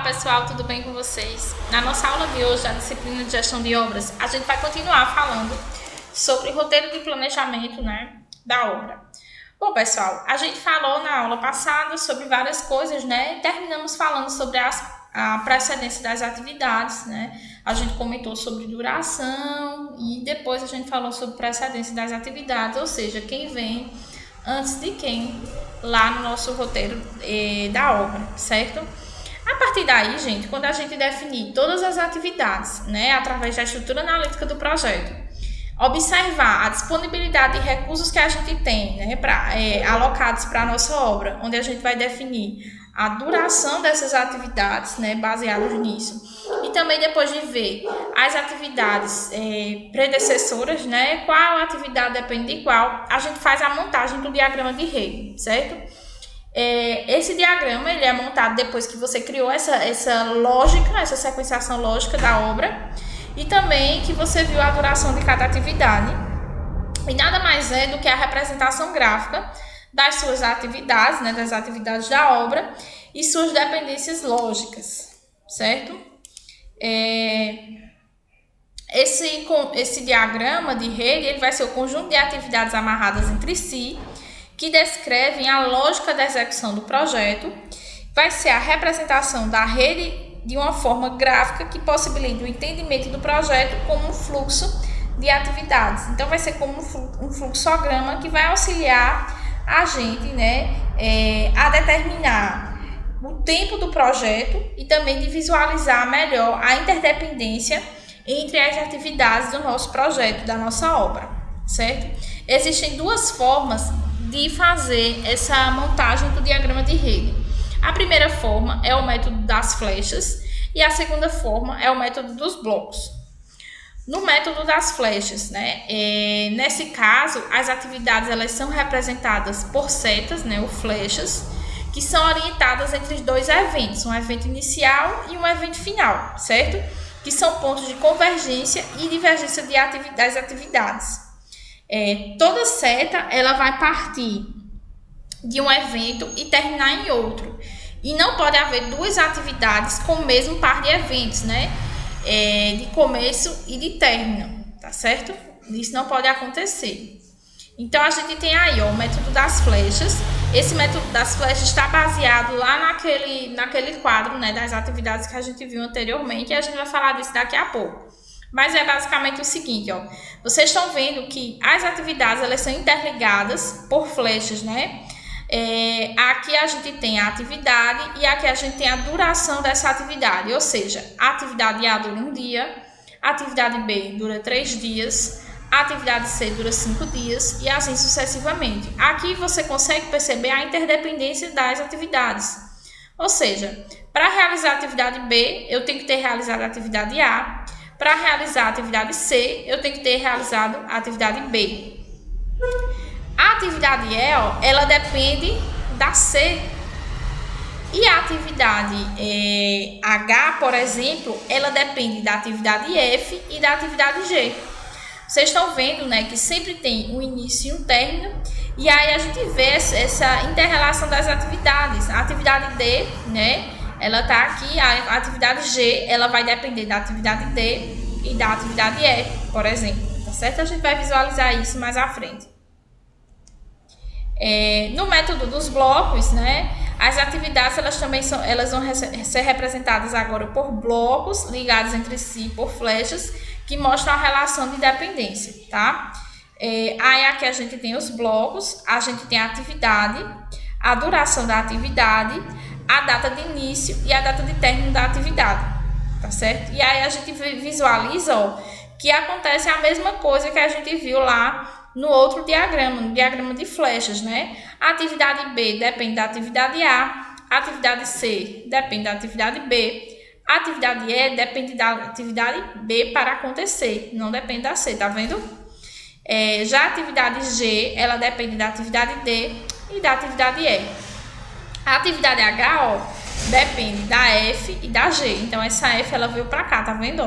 pessoal, tudo bem com vocês? Na nossa aula de hoje, da disciplina de gestão de obras, a gente vai continuar falando sobre o roteiro de planejamento, da obra. Bom, pessoal, a gente falou na aula passada sobre várias coisas, e terminamos falando sobre a precedência das atividades, A gente comentou sobre duração e depois a gente falou sobre precedência das atividades, ou seja, quem vem antes de quem lá no nosso roteiro da obra, certo? A partir daí, gente, quando a gente definir todas as atividades, através da estrutura analítica do projeto, observar a disponibilidade de recursos que a gente tem, alocados para a nossa obra, onde a gente vai definir a duração dessas atividades, baseadas nisso, e também depois de ver as atividades predecessoras, qual atividade depende de qual, a gente faz a montagem do diagrama de rede, certo? Esse diagrama ele é montado depois que você criou essa lógica, essa sequenciação lógica da obra, e também que você viu a duração de cada atividade, e nada mais é do que a representação gráfica das suas atividades, das atividades da obra e suas dependências lógicas, certo? Esse diagrama de rede ele vai ser o conjunto de atividades amarradas entre si, que descrevem a lógica da execução do projeto, vai ser a representação da rede de uma forma gráfica que possibilita o entendimento do projeto como um fluxo de atividades. Então, vai ser como um fluxograma que vai auxiliar a gente a determinar o tempo do projeto e também de visualizar melhor a interdependência entre as atividades do nosso projeto, da nossa obra, certo? Existem duas formas de fazer essa montagem do diagrama de rede. A primeira forma é o método das flechas e a segunda forma é o método dos blocos. No método das flechas, nesse caso, as atividades elas são representadas por setas, ou flechas, que são orientadas entre dois eventos, um evento inicial e um evento final, certo? Que são pontos de convergência e divergência das atividades. Toda seta ela vai partir de um evento e terminar em outro. E não pode haver duas atividades com o mesmo par de eventos, de começo e de término, tá certo? Isso não pode acontecer. Então, a gente tem aí o método das flechas. Esse método das flechas está baseado lá naquele quadro, das atividades que a gente viu anteriormente, e a gente vai falar disso daqui a pouco. Mas é basicamente o seguinte, vocês estão vendo que as atividades elas são interligadas por flechas, Aqui a gente tem a atividade e aqui a gente tem a duração dessa atividade, ou seja, a atividade A dura 1 dia, a atividade B dura 3 dias, a atividade C dura 5 dias e assim sucessivamente. Aqui você consegue perceber a interdependência das atividades, ou seja, para realizar a atividade B, eu tenho que ter realizado a atividade A. Para realizar a atividade C, eu tenho que ter realizado a atividade B. A atividade E, ela depende da C. E a atividade H, por exemplo, ela depende da atividade F e da atividade G. Vocês estão vendo, que sempre tem um início e um término. E aí a gente vê essa inter-relação das atividades. A atividade D, ela está aqui, a atividade G, ela vai depender da atividade D e da atividade E, por exemplo, tá certo? A gente vai visualizar isso mais à frente. No método dos blocos, as atividades elas também vão ser representadas agora por blocos ligados entre si por flechas que mostram a relação de dependência, tá? Aí aqui a gente tem os blocos, a gente tem a atividade, a duração da atividade, a data de início e a data de término da atividade, tá certo? E aí a gente visualiza, que acontece a mesma coisa que a gente viu lá no outro diagrama, no diagrama de flechas, A atividade B depende da atividade A atividade C depende da atividade B, a atividade E depende da atividade B para acontecer, não depende da C, tá vendo? Já a atividade G, ela depende da atividade D e da atividade E. A atividade H, depende da F e da G. Então, essa F, ela veio para cá, tá vendo?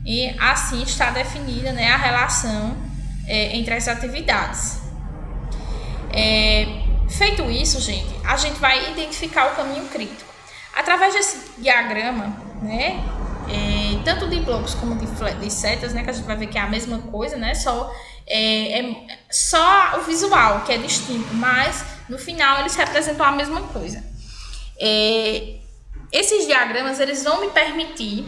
E assim está definida, a relação entre as atividades. Feito isso, gente, a gente vai identificar o caminho crítico. Através desse diagrama, né, tanto de blocos como de setas, né, que a gente vai ver que é a mesma coisa, né, só o visual que é distinto, mas no final eles representam a mesma coisa. Esses diagramas eles vão me permitir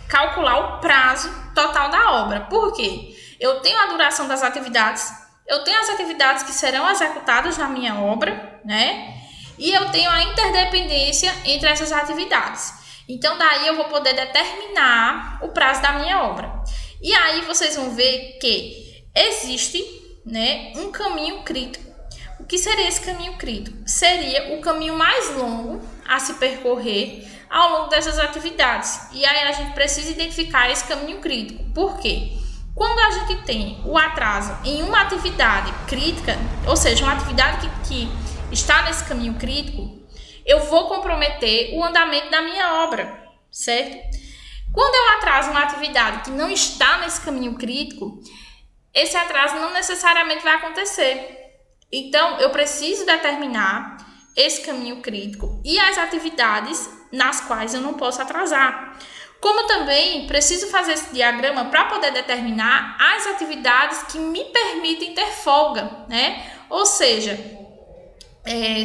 calcular o prazo total da obra. Por quê? Eu tenho a duração das atividades, eu tenho as atividades que serão executadas na minha obra, né? E eu tenho a interdependência entre essas atividades. Então, daí eu vou poder determinar o prazo da minha obra. E aí vocês vão ver que existe, né, um caminho crítico. O que seria esse caminho crítico? Seria o caminho mais longo a se percorrer ao longo dessas atividades. E aí a gente precisa identificar esse caminho crítico. Por quê? Quando a gente tem o atraso em uma atividade crítica, ou seja, uma atividade que está nesse caminho crítico, eu vou comprometer o andamento da minha obra, certo? Quando eu atraso uma atividade que não está nesse caminho crítico, esse atraso não necessariamente vai acontecer. Então, eu preciso determinar esse caminho crítico e as atividades nas quais eu não posso atrasar. Como também preciso fazer esse diagrama para poder determinar as atividades que me permitem ter folga, né? Ou seja,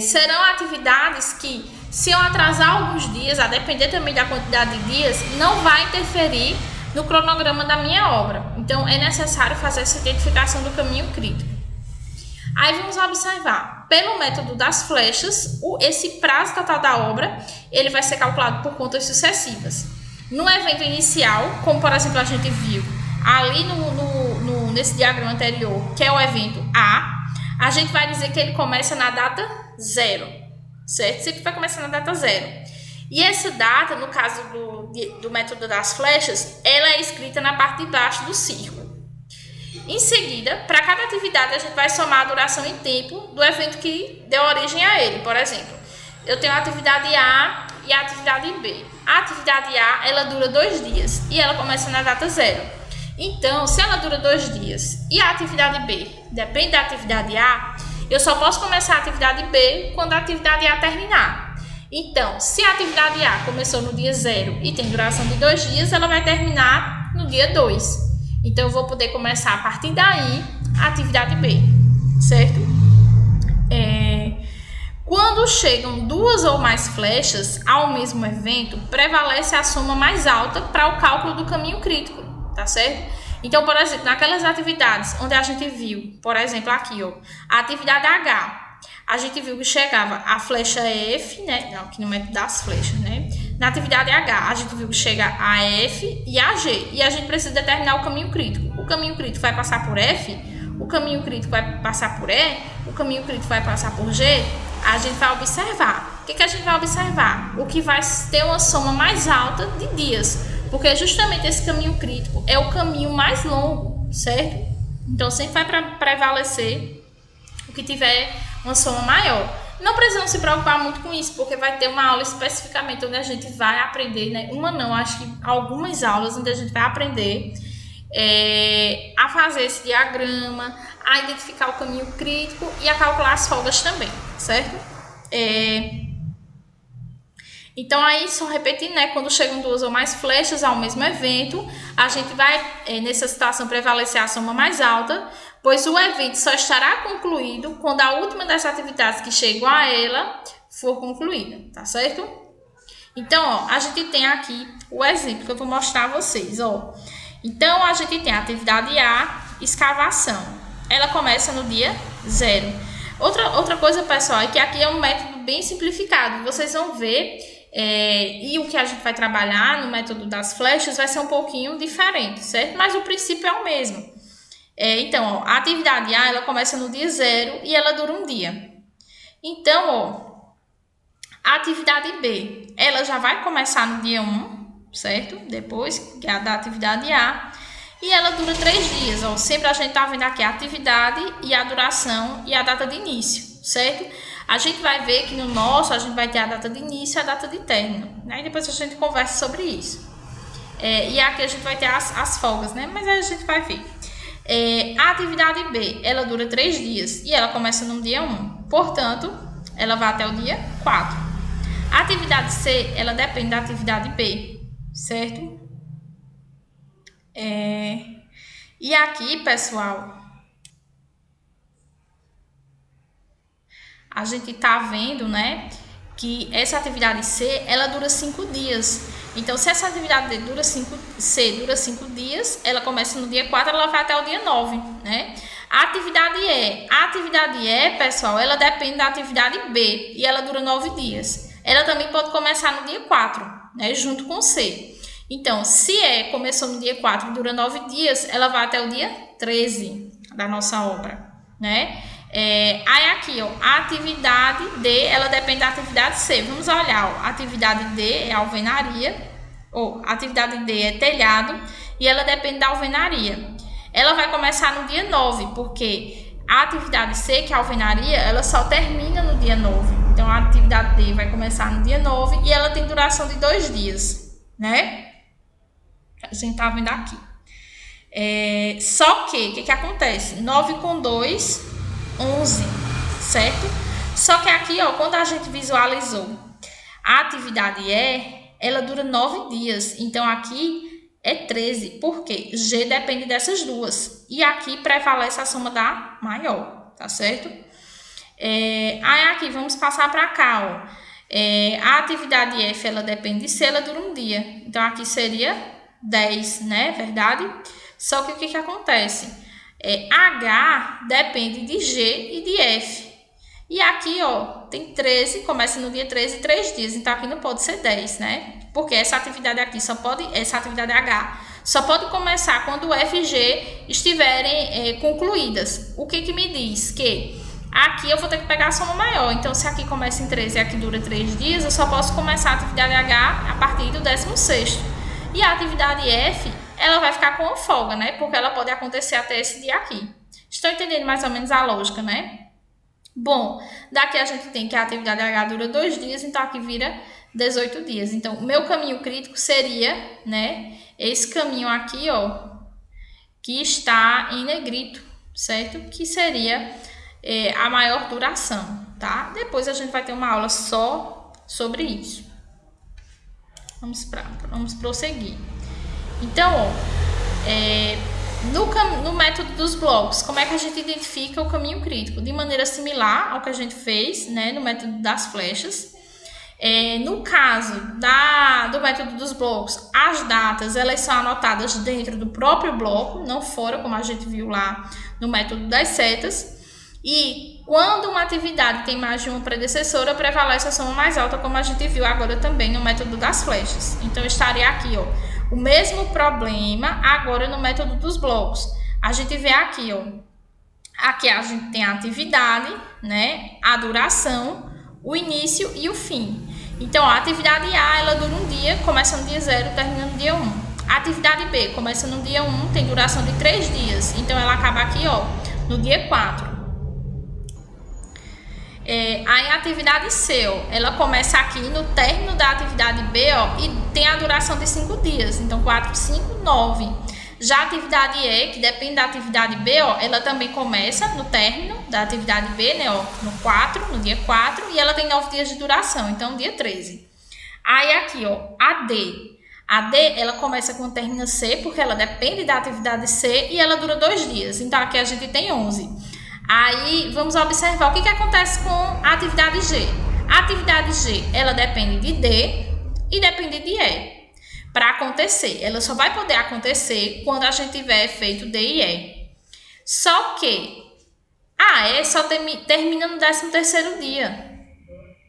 serão atividades que, se eu atrasar alguns dias, a depender também da quantidade de dias, não vai interferir no cronograma da minha obra. Então, é necessário fazer essa identificação do caminho crítico. Aí vamos observar, pelo método das flechas, esse prazo total da obra, ele vai ser calculado por contas sucessivas. No evento inicial, como por exemplo a gente viu ali nesse diagrama anterior, que é o evento A gente vai dizer que ele começa na data 0, certo? Sempre vai começar na data 0. E essa data, no caso do método das flechas, ela é escrita na parte de baixo do círculo. Em seguida, para cada atividade, a gente vai somar a duração em tempo do evento que deu origem a ele. Por exemplo, eu tenho a atividade A e a atividade B. A atividade A, ela dura 2 dias e ela começa na data 0. Então, se ela dura 2 dias e a atividade B depende da atividade A, eu só posso começar a atividade B quando a atividade A terminar. Então, se a atividade A começou no dia 0 e tem duração de 2 dias, ela vai terminar no dia 2. Então, eu vou poder começar a partir daí a atividade B, certo? Quando chegam 2 ou mais flechas ao mesmo evento, prevalece a soma mais alta para o cálculo do caminho crítico, tá certo? Então, por exemplo, naquelas atividades onde a gente viu, por exemplo, aqui, ó, a atividade H, a gente viu que chegava a flecha F, né? Não, aqui no método das flechas, né? Na atividade H, a gente viu que chega a F e a G. E a gente precisa determinar o caminho crítico. O caminho crítico vai passar por F, o caminho crítico vai passar por E, o caminho crítico vai passar por G. A gente vai observar. O que a gente vai observar? O que vai ter uma soma mais alta de dias. Porque justamente esse caminho crítico é o caminho mais longo, certo? Então, sempre vai prevalecer o que tiver uma soma maior. Não precisamos se preocupar muito com isso, porque vai ter uma aula especificamente onde a gente vai aprender, né? Acho que algumas aulas onde a gente vai aprender a fazer esse diagrama, a identificar o caminho crítico e a calcular as folgas também, certo? Então, aí, só repetindo, né? Quando chegam 2 ou mais flechas ao mesmo evento, a gente vai, nessa situação, prevalecer a soma mais alta, pois o evento só estará concluído quando a última das atividades que chegam a ela for concluída, tá certo? Então, ó, a gente tem aqui o exemplo que eu vou mostrar a vocês, ó. Então, a gente tem a atividade A, escavação. Ela começa no dia 0. Outra coisa, pessoal, é que aqui é um método bem simplificado. Vocês vão ver, e o que a gente vai trabalhar no método das flechas vai ser um pouquinho diferente, certo? Mas o princípio é o mesmo. Então, ó, a atividade A, ela começa no dia 0 e ela dura um dia. Então, ó, a atividade B, ela já vai começar no dia 1, certo? Depois que é a da atividade A. E ela dura 3 dias, ó. Sempre a gente tá vendo aqui a atividade e a duração e a data de início, certo? A gente vai ver que no nosso, a gente vai ter a data de início e a data de término, né? E depois a gente conversa sobre isso. E aqui a gente vai ter as folgas, né? Mas aí a gente vai ver. A atividade B, ela dura 3 dias e ela começa no dia 1. Portanto, ela vai até o dia 4. A atividade C, ela depende da atividade B, certo? E aqui, pessoal, a gente tá vendo, né, que essa atividade C, ela dura 5 dias. Então, se essa atividade C dura 5 dias, ela começa no dia 4, ela vai até o dia 9, né? A atividade E, pessoal, ela depende da atividade B e ela dura 9 dias. Ela também pode começar no dia 4, né, junto com C. Então, se E começou no dia 4 e dura 9 dias, ela vai até o dia 13 da nossa obra, né? Aí aqui, ó, a atividade D, ela depende da atividade C. Vamos olhar, ó, a atividade D é alvenaria, ou a atividade D é telhado, e ela depende da alvenaria. Ela vai começar no dia 9, porque a atividade C, que é a alvenaria, ela só termina no dia 9. Então, a atividade D vai começar no dia 9 e ela tem duração de 2 dias, né? A gente tá vendo aqui. Só que, o que acontece? 9 com 2... 11, certo? Só que aqui, ó, quando a gente visualizou a atividade E, ela dura 9 dias. Então, aqui é 13. Por quê? G depende dessas duas. E aqui prevalece a soma da maior, tá certo? Aí, aqui, vamos passar para cá, ó. A atividade F, ela depende de C, ela dura 1 dia. Então, aqui seria 10, né? Verdade? Só que o que acontece? H depende de G e de F. E aqui, ó, tem 13, começa no dia 13 e 3 dias. Então, aqui não pode ser 10, né? Porque essa atividade aqui essa atividade H só pode começar quando F e G estiverem concluídas. O que me diz? Que aqui eu vou ter que pegar a soma maior. Então, se aqui começa em 13 e aqui dura 3 dias, eu só posso começar a atividade H a partir do 16º. E a atividade F, ela vai ficar com uma folga, né? Porque ela pode acontecer até esse dia aqui. Estão entendendo mais ou menos a lógica, né? Bom, daqui a gente tem que a atividade H dura 2 dias, então aqui vira 18 dias. Então, o meu caminho crítico seria, né, esse caminho aqui, ó, que está em negrito, certo? Que seria a maior duração, tá? Depois a gente vai ter uma aula só sobre isso. Vamos prosseguir. Então, ó, no método dos blocos, como é que a gente identifica o caminho crítico? De maneira similar ao que a gente fez, né, no método das flechas. No caso do método dos blocos, as datas elas são anotadas dentro do próprio bloco, não fora, como a gente viu lá no método das setas. E quando uma atividade tem mais de uma predecessora, prevalece a soma mais alta, como a gente viu agora também no método das flechas. Então, estaria aqui, ó, o mesmo problema agora no método dos blocos. A gente vê aqui, ó, aqui a gente tem a atividade, né, a duração, o início e o fim. Então, a atividade A, ela dura 1 dia, começa no dia 0, termina no dia 1. A atividade B começa no dia 1, tem duração de 3 dias. Então, ela acaba aqui, ó, no dia 4. Aí a atividade C, ó, ela começa aqui no término da atividade B, ó, e tem a duração de 5 dias. Então, 4, 5, 9. Já a atividade E, que depende da atividade B, ó, ela também começa no término da atividade B, né, ó, no dia 4, e ela tem 9 dias de duração, então dia 13. Aí aqui, ó, a D. A D, ela começa quando termina C, porque ela depende da atividade C e ela dura 2 dias. Então, aqui a gente tem 11. Aí, vamos observar o que acontece com a atividade G. A atividade G, ela depende de D e depende de E. Para acontecer, ela só vai poder acontecer quando a gente tiver feito D e E. Só que a E só termina no 13º dia,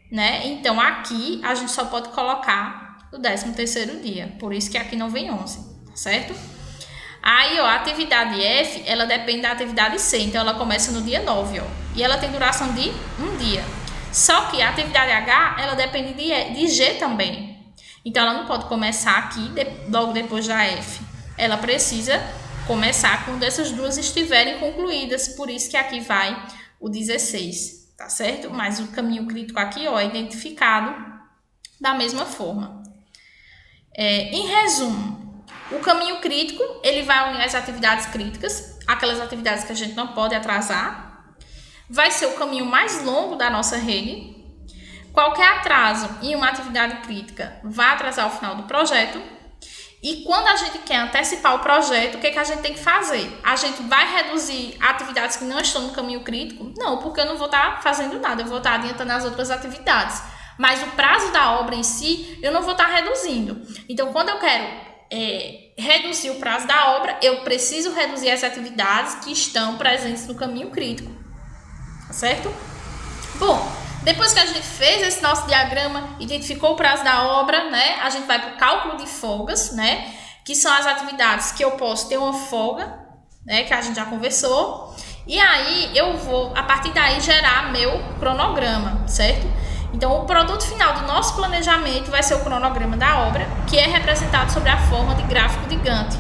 né? Então, aqui a gente só pode colocar o 13º dia. Por isso que aqui não vem 11, tá certo? Aí, ó, a atividade F, ela depende da atividade C, então ela começa no dia 9, ó, e ela tem duração de 1 dia. Só que a atividade H, ela depende de G também. Então, ela não pode começar aqui, logo depois da F. Ela precisa começar quando essas duas estiverem concluídas, por isso que aqui vai o 16, tá certo? Mas o caminho crítico aqui, ó, é identificado da mesma forma. Em resumo, o caminho crítico, ele vai unir as atividades críticas, aquelas atividades que a gente não pode atrasar. Vai ser o caminho mais longo da nossa rede. qualquer atraso em uma atividade crítica vai atrasar o final do projeto. E quando a gente quer antecipar o projeto, o que a gente tem que fazer? A gente vai reduzir atividades que não estão no caminho crítico? Não, porque eu não vou estar fazendo nada, eu vou estar adiantando as outras atividades. Mas o prazo da obra em si, eu não vou estar reduzindo. Então, quando eu quero reduzir o prazo da obra, eu preciso reduzir as atividades que estão presentes no caminho crítico. Tá certo? Bom, depois que a gente fez esse nosso diagrama, identificou o prazo da obra, né? A gente vai para o cálculo de folgas, né? Que são as atividades que eu posso ter uma folga, né? Que a gente já conversou. E aí, eu vou, a partir daí, gerar meu cronograma, certo? Então, o produto final do nosso planejamento vai ser o cronograma da obra, que é representado sobre a forma de gráfico de Gantt.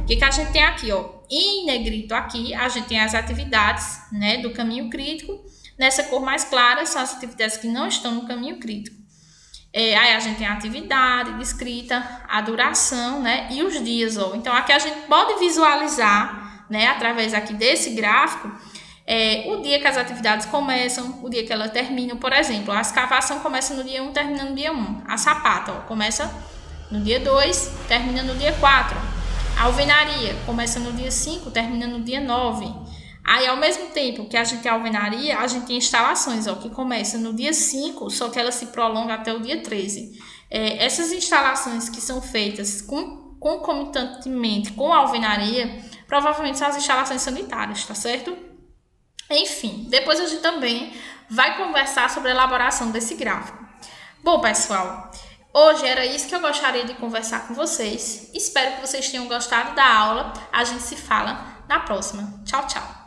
O que a gente tem aqui, ó? Em negrito aqui, a gente tem as atividades, né, do caminho crítico. Nessa cor mais clara, são as atividades que não estão no caminho crítico. Aí a gente tem a atividade descrita, a duração, né, e os dias, ó. Então, aqui a gente pode visualizar, né, através aqui desse gráfico, o dia que as atividades começam, o dia que elas terminam. Por exemplo, a escavação começa no dia 1, termina no dia 1. A sapata, ó, começa no dia 2, termina no dia 4. A alvenaria começa no dia 5, termina no dia 9. Aí, ao mesmo tempo que a gente tem a alvenaria, a gente tem instalações, ó, que começam no dia 5, só que ela se prolonga até o dia 13. Essas instalações que são feitas concomitantemente com a alvenaria, provavelmente são as instalações sanitárias, tá certo? Enfim, depois a gente também vai conversar sobre a elaboração desse gráfico. Bom, pessoal, hoje era isso que eu gostaria de conversar com vocês. Espero que vocês tenham gostado da aula. A gente se fala na próxima. Tchau, tchau.